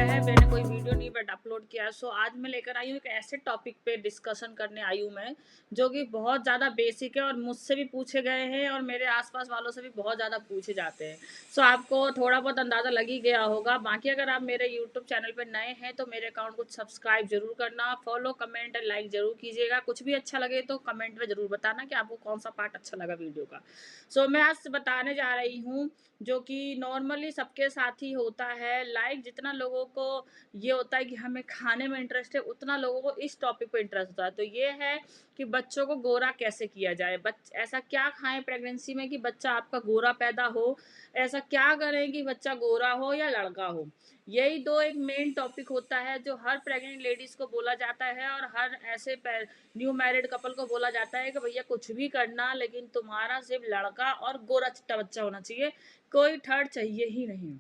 है, मैंने कोई वीडियो नहीं बट अपलोड किया। सो आज मैं लेकर आई हूँ एक ऐसे टॉपिक पे डिस्कशन करने आई हूँ मैं, जो कि बहुत ज़्यादा बेसिक है और मुझसे भी पूछे गए हैं और मेरे आसपास वालों से भी बहुत ज़्यादा पूछे जाते हैं। सो आपको थोड़ा बहुत अंदाज़ा लग ही गया होगा। बाकी अगर आप मेरे यूट्यूब चैनल पर नए हैं तो मेरे अकाउंट को सब्सक्राइब जरूर करना, फॉलो, कमेंट एंड लाइक जरूर कीजिएगा। कुछ भी अच्छा लगे तो कमेंट में ज़रूर बताना कि आपको कौन सा पार्ट अच्छा लगा वीडियो का। सो मैं आज बताने जा रही हूँ जो कि नॉर्मली सबके साथ ही होता है। लाइक जितना लोगों को ये होता है कि हमें खाने में इंटरेस्ट है, उतना लोगों को इस टॉपिक पे इंटरेस्ट होता है। तो ये है कि बच्चों को गोरा कैसे किया जाए। ऐसा क्या खाएं प्रेगनेंसी में कि बच्चा आपका गोरा पैदा हो। ऐसा क्या करें कि बच्चा गोरा हो या लड़का हो। यही दो एक मेन टॉपिक होता है जो हर प्रेग्नेंट लेडीज को बोला जाता है और हर ऐसे न्यू मैरिड कपल को बोला जाता है कि भैया कुछ भी करना, लेकिन तुम्हारा सिर्फ लड़का और गोरा चिट्टा बच्चा होना चाहिए, कोई थर्ड चाहिए ही नहीं।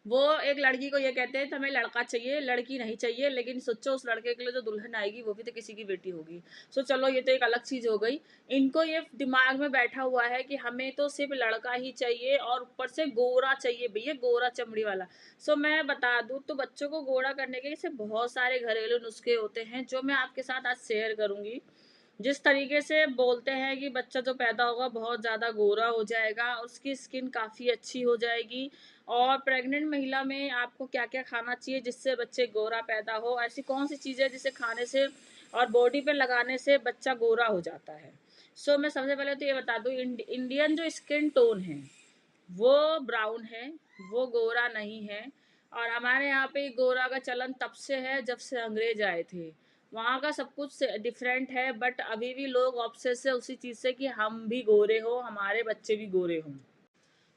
वो एक लड़की को ये कहते हैं हमें लड़का चाहिए, लड़की नहीं चाहिए, लेकिन सोचो उस लड़के के लिए जो दुल्हन आएगी वो भी तो किसी की बेटी होगी। सो चलो ये तो एक अलग चीज हो गई। इनको ये दिमाग में बैठा हुआ है कि हमें तो सिर्फ लड़का ही चाहिए और ऊपर से गोरा चाहिए भैया, गोरा चमड़ी वाला। सो मैं बता दूं तो बच्चों को गोरा करने के लिए बहुत सारे घरेलू नुस्खे होते हैं जो मैं आपके साथ आज शेयर करूंगी। जिस तरीके से बोलते हैं कि बच्चा जो पैदा होगा बहुत ज़्यादा गोरा हो जाएगा, उसकी स्किन काफ़ी अच्छी हो जाएगी। और प्रेग्नेंट महिला में आपको क्या क्या खाना चाहिए जिससे बच्चे गोरा पैदा हो, ऐसी कौन सी चीज़ें जिसे खाने से और बॉडी पे लगाने से बच्चा गोरा हो जाता है। सो मैं सबसे पहले तो ये बता दूँ, इंडियन जो स्किन टोन है वो ब्राउन है, वो गोरा नहीं है। और हमारे यहाँ पे गोरा का चलन तब से है जब से अंग्रेज आए थे। वहाँ का सब कुछ डिफरेंट है, बट अभी भी लोग ऑब्सेस है उसी चीज़ से कि हम भी गोरे हो, हमारे बच्चे भी गोरे हों।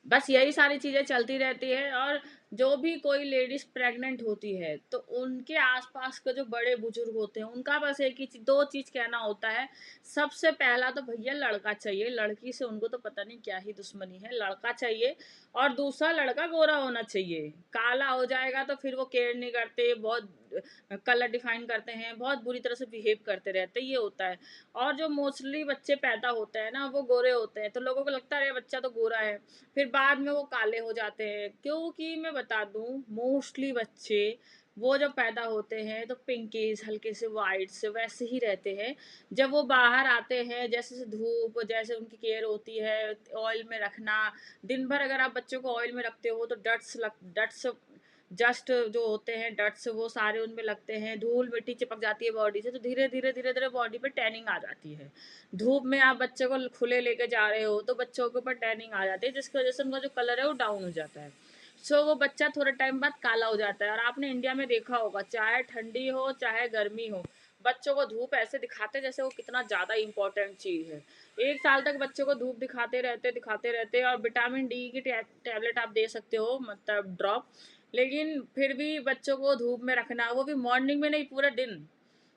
बस यही सारी चीज़ें चलती रहती है। और जो भी कोई लेडीज प्रेग्नेंट होती है तो उनके आसपास के जो बड़े बुजुर्ग होते हैं उनका बस एक ही दो चीज़ कहना होता है। सबसे पहला तो भैया लड़का चाहिए, लड़की से उनको तो पता नहीं क्या ही दुश्मनी है, लड़का चाहिए। और दूसरा लड़का गोरा होना चाहिए, काला हो जाएगा तो फिर वो केयर नहीं करते, बहुत कलर डिफाइन करते हैं, बहुत बुरी तरह से बिहेव करते रहते हैं, ये होता है। और जो मोस्टली बच्चे पैदा होते हैं ना वो गोरे होते हैं, तो लोगों को लगता है बच्चा तो गोरा है, फिर बाद में वो काले हो जाते हैं। क्योंकि मैं बता दूं मोस्टली बच्चे वो जब पैदा होते हैं तो पिंकिश हल्के से वाइट से वैसे ही रहते हैं। जब वो बाहर आते हैं जैसे धूप, जैसे उनकी केयर होती है, ऑयल में रखना। दिन भर अगर आप बच्चों को ऑयल में रखते हो तो डट्स जस्ट जो होते हैं डट्स वो सारे उनमें लगते हैं, धूल मिट्टी चिपक जाती है बॉडी से, तो धीरे धीरे धीरे धीरे बॉडी पे टैनिंग आ जाती है। धूप में आप बच्चे को खुले लेके जा रहे हो तो बच्चों के ऊपर टैनिंग आ जाती है, जिसकी वजह से उनका जो कलर है वो डाउन हो जाता है। सो वो बच्चा थोड़े टाइम बाद काला हो जाता है। और आपने इंडिया में देखा होगा चाहे ठंडी हो चाहे गर्मी हो, बच्चों को धूप ऐसे दिखाते जैसे वो कितना ज़्यादा इंपॉर्टेंट चीज़ है। 1 साल तक बच्चों को धूप दिखाते रहते। और विटामिन डी की टैबलेट आप दे सकते हो, मतलब ड्रॉप। लेकिन फिर भी बच्चों को धूप में रखना, वो भी मॉर्निंग में नहीं, पूरे दिन।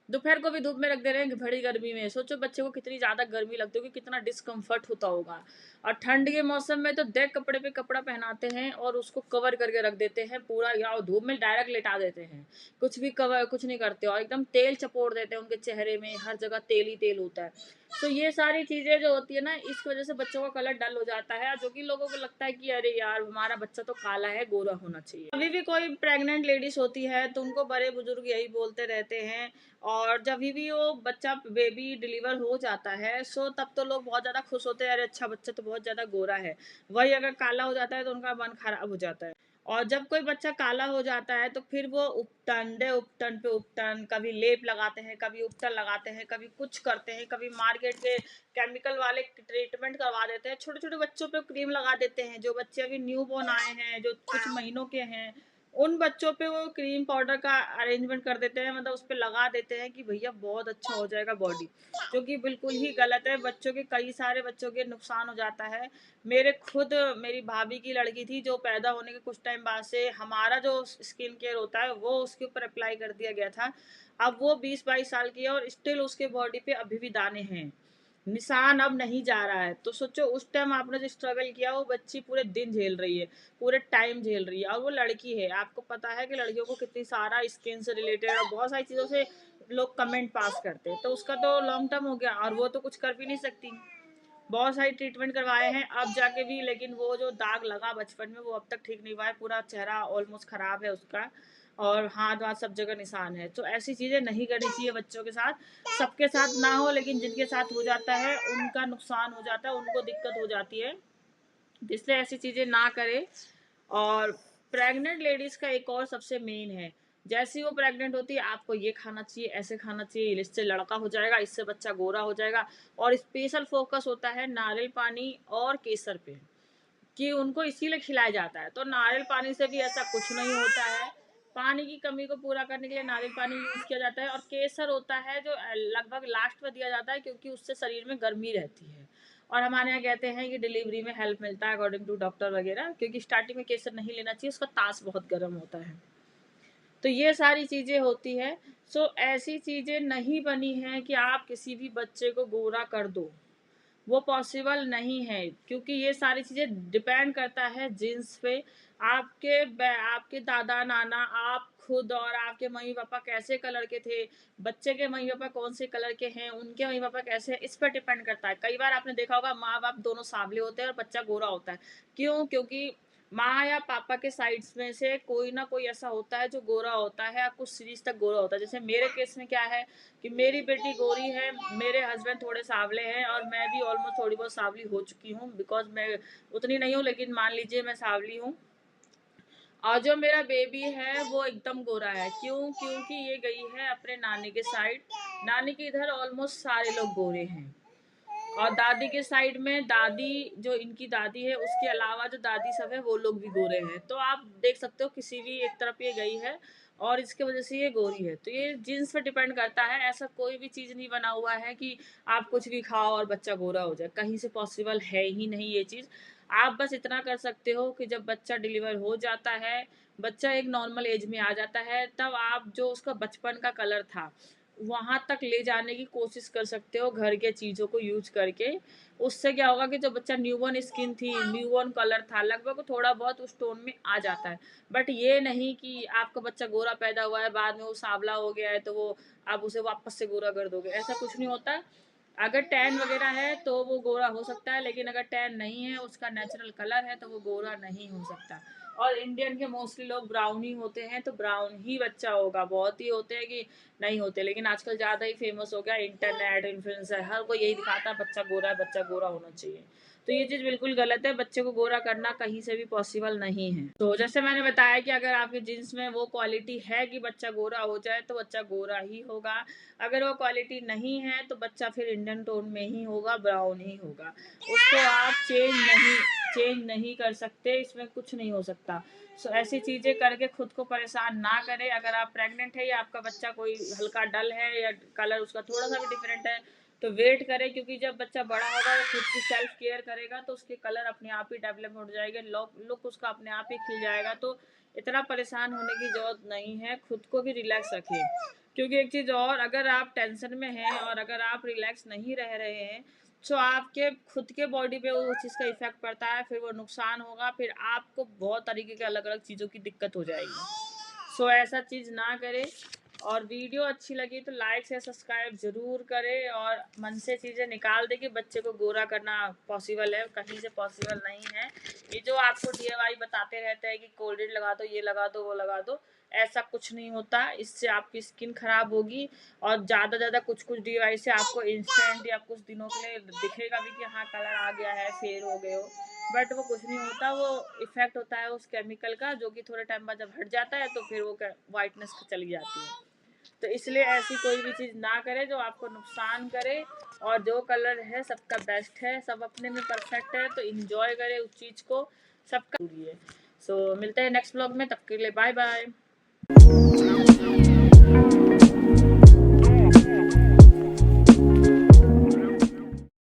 दोपहर को भी धूप में रख दे रहे हैं बड़ी गर्मी में। सोचो बच्चे को कितनी ज़्यादा गर्मी लगती होगी, कितना डिस्कम्फर्ट होता होगा। और ठंड के मौसम में तो देख कपड़े पे कपड़ा पहनाते हैं और उसको कवर करके रख देते हैं पूरा, या धूप में डायरेक्ट लेटा देते हैं, कुछ भी कवर कुछ नहीं करते। और एकदम तेल चपोड़ देते हैं उनके चेहरे में, हर जगह तेल ही तेल होता है। तो ये सारी चीज़ें जो होती है ना, इस वजह से बच्चों का कलर डल हो जाता है, जो कि लोगों को लगता है कि अरे यार हमारा बच्चा तो काला है, गोरा होना चाहिए। अभी भी कोई प्रेग्नेंट लेडीज होती है तो उनको बड़े बुजुर्ग यही बोलते रहते हैं। और जब भी वो बच्चा बेबी डिलीवर हो जाता है सो तब तो लोग बहुत ज़्यादा खुश होते हैं, अरे अच्छा बच्चा तो बहुत ज़्यादा गोरा है। वही अगर काला हो जाता है तो उनका मन खराब हो जाता है। और जब कोई बच्चा काला हो जाता है तो फिर वो उपटन डे उपटन पे उपटन, कभी लेप लगाते हैं, कभी उपटन लगाते हैं, कभी कुछ करते हैं, कभी मार्केट के केमिकल वाले ट्रीटमेंट करवा देते हैं, छोटे छोटे बच्चों पे क्रीम लगा देते हैं। जो बच्चे अभी न्यू बोर्न आए हैं, जो कुछ महीनों के हैं, उन बच्चों पे वो क्रीम पाउडर का अरेंजमेंट कर देते हैं, मतलब उस पर लगा देते हैं कि भैया बहुत अच्छा हो जाएगा बॉडी, जो कि बिल्कुल ही गलत है। बच्चों के कई सारे बच्चों के नुकसान हो जाता है। मेरी भाभी की लड़की थी जो पैदा होने के कुछ टाइम बाद से हमारा जो स्किन केयर होता है वो उसके ऊपर अप्लाई कर दिया गया था। अब वो 20-22 साल की है और स्टिल उसके बॉडी पे अभी भी दाने हैं, निशान अब नहीं जा रहा है। तो सोचो उस टाइम आपने जो स्ट्रगल किया वो बच्ची पूरे दिन झेल रही है, पूरे टाइम झेल रही है। और वो लड़की है, आपको पता है कि लड़कियों को कितनी सारा स्किन से रिलेटेड और बहुत सारी चीज़ों से लोग कमेंट पास करते हैं, तो उसका तो लॉन्ग टर्म हो गया और वो तो कुछ कर भी नहीं सकती। बहुत सारी ट्रीटमेंट करवाए हैं अब जाके भी, लेकिन वो जो दाग लगा बचपन में वो अब तक ठीक नहीं हुआ है। पूरा चेहरा ऑलमोस्ट खराब है उसका, और हाथ वाथ सब जगह निशान है। तो ऐसी चीज़ें नहीं करनी चाहिए बच्चों के साथ। सबके साथ ना हो, लेकिन जिनके साथ हो जाता है उनका नुकसान हो जाता है, उनको दिक्कत हो जाती है, इसलिए ऐसी चीज़ें ना करें। और प्रेग्नेंट लेडीज़ का एक और सबसे मेन है, जैसे ही वो प्रेग्नेंट होती है आपको ये खाना चाहिए, ऐसे खाना चाहिए, इससे लड़का हो जाएगा, इससे बच्चा गोरा हो जाएगा। और स्पेशल फोकस होता है नारियल पानी और केसर पे, कि उनको इसीलिए खिलाया जाता है। तो नारियल पानी से भी ऐसा कुछ नहीं होता है। पानी की कमी को पूरा करने के लिए नारियल पानी यूज़ किया जाता है। और केसर होता है जो लगभग लास्ट में दिया जाता है, क्योंकि उससे शरीर में गर्मी रहती है। और हमारे यहाँ कहते हैं कि डिलीवरी में हेल्प मिलता है अकॉर्डिंग टू डॉक्टर वगैरह, क्योंकि स्टार्टिंग में केसर नहीं लेना चाहिए, उसका तास बहुत गर्म होता है। तो ये सारी चीज़ें होती है। सो ऐसी चीज़ें नहीं बनी हैं कि आप किसी भी बच्चे को गोरा कर दो, वो पॉसिबल नहीं है, क्योंकि ये सारी चीज़ें डिपेंड करता है जीन्स पे। आपके दादा नाना, आप खुद और आपके मम्मी पापा कैसे कलर के थे, बच्चे के मम्मी पापा कौन से कलर के हैं, उनके मम्मी पापा कैसे हैं, इस पर डिपेंड करता है। कई बार आपने देखा होगा माँ बाप दोनों सांवले होते हैं और बच्चा गोरा होता है। क्यों? क्योंकि माँ या पापा के साइड्स में से कोई ना कोई ऐसा होता है जो गोरा होता है, या कुछ सीरीज तक गोरा होता है। जैसे मेरे केस में क्या है कि मेरी बेटी गोरी है, मेरे हस्बैंड थोड़े सांवले हैं, और मैं भी ऑलमोस्ट थोड़ी बहुत सांवली हो चुकी हूँ, बिकॉज मैं उतनी नहीं हूँ, लेकिन मान लीजिए मैं सांवली हूँ। और जो मेरा बेबी है वो एकदम गोरा है। क्यों? क्योंकि ये गई है अपने नानी के साइड। नानी के इधर ऑलमोस्ट सारे लोग गोरे हैं। और दादी के साइड में, दादी जो इनकी दादी है उसके अलावा जो दादी सब है वो लोग भी गोरे हैं। तो आप देख सकते हो किसी भी एक तरफ ये गई है और इसके वजह से ये गोरी है। तो ये जीन्स पे डिपेंड करता है। ऐसा कोई भी चीज़ नहीं बना हुआ है कि आप कुछ भी खाओ और बच्चा गोरा हो जाए, कहीं से पॉसिबल है ही नहीं ये चीज़। आप बस इतना कर सकते हो कि जब बच्चा डिलीवर हो जाता है, बच्चा एक नॉर्मल एज में आ जाता है, तब आप जो उसका बचपन का कलर था वहाँ तक ले जाने की कोशिश कर सकते हो घर के चीज़ों को यूज करके। उससे क्या होगा कि जो बच्चा न्यूबॉर्न स्किन थी, न्यूबॉर्न कलर था, लगभग थोड़ा बहुत उस टोन में आ जाता है। बट ये नहीं कि आपका बच्चा गोरा पैदा हुआ है, बाद में वो सांवला हो गया है तो वो आप उसे वापस से गोरा कर दोगे, ऐसा कुछ नहीं होता। अगर टैन वगैरह है तो वो गोरा हो सकता है, लेकिन अगर टैन नहीं है, उसका नेचुरल कलर है, तो वो गोरा नहीं हो सकता। और इंडियन के मोस्टली लोग ब्राउन ही होते हैं, तो ब्राउन ही बच्चा होगा। बहुत ही होते हैं कि नहीं होते, लेकिन आजकल ज़्यादा ही फेमस हो गया, इंटरनेट इन्फ्लुएंसर हर कोई यही दिखाता है बच्चा गोरा है, बच्चा गोरा होना चाहिए। तो ये चीज़ बिल्कुल गलत है। बच्चे को गोरा करना कहीं से भी पॉसिबल नहीं है। तो जैसे मैंने बताया कि अगर आपके जीन्स में वो क्वालिटी है कि बच्चा गोरा हो जाए, तो बच्चा गोरा ही होगा। अगर वो क्वालिटी नहीं है तो बच्चा फिर इंडियन टोन में ही होगा, ब्राउन ही होगा। उसको आप चेंज नहीं कर सकते, इसमें कुछ नहीं हो सकता। सो ऐसी चीज़ें करके खुद को परेशान ना करें। अगर आप प्रेग्नेंट है या आपका बच्चा कोई हल्का डल है या कलर उसका थोड़ा सा भी डिफरेंट है, तो वेट करें, क्योंकि जब बच्चा बड़ा होगा वो खुद की सेल्फ केयर करेगा तो उसके कलर अपने आप ही डेवलप हो जाएंगे, लुक उसका अपने आप ही खिल जाएगा। तो इतना परेशान होने की जरूरत नहीं है, खुद को भी रिलैक्स रखें। क्योंकि एक चीज़ और, अगर आप टेंशन में हैं और अगर आप रिलैक्स नहीं रह रहे हैं, तो आपके खुद के बॉडी पे वो चीज़ का इफेक्ट पड़ता है, फिर वो नुकसान होगा, फिर आपको बहुत तरीके के अलग अलग चीज़ों की दिक्कत हो जाएगी। सो ऐसा चीज़ ना करें। और वीडियो अच्छी लगी तो लाइक से सब्सक्राइब ज़रूर करें, और मन से चीज़ें निकाल दें कि बच्चे को गोरा करना पॉसिबल है, कहीं से पॉसिबल नहीं है। ये जो आपको DIY बताते रहते हैं कि कोलगेट लगा दो, ये लगा दो, वो लगा दो, ऐसा कुछ नहीं होता। इससे आपकी स्किन खराब होगी, और ज़्यादा कुछ DIY से आपको इंस्टेंट या कुछ दिनों के लिए दिखेगा भी कि हाँ कलर आ गया है, फेयर हो गए हो, बट वो कुछ नहीं होता। वो इफेक्ट होता है उस केमिकल का, जो कि थोड़े टाइम बाद जब हट जाता है तो फिर वो वाइटनेस चली जाती है। तो इसलिए ऐसी कोई भी चीज़ ना करे जो आपको नुकसान करे। और जो कलर है सबका बेस्ट है, सब अपने में परफेक्ट है, तो इंजॉय करें उस चीज़ को, सबका जरूरी है। सो मिलते हैं नेक्स्ट ब्लॉग में, तब के लिए बाय बाय।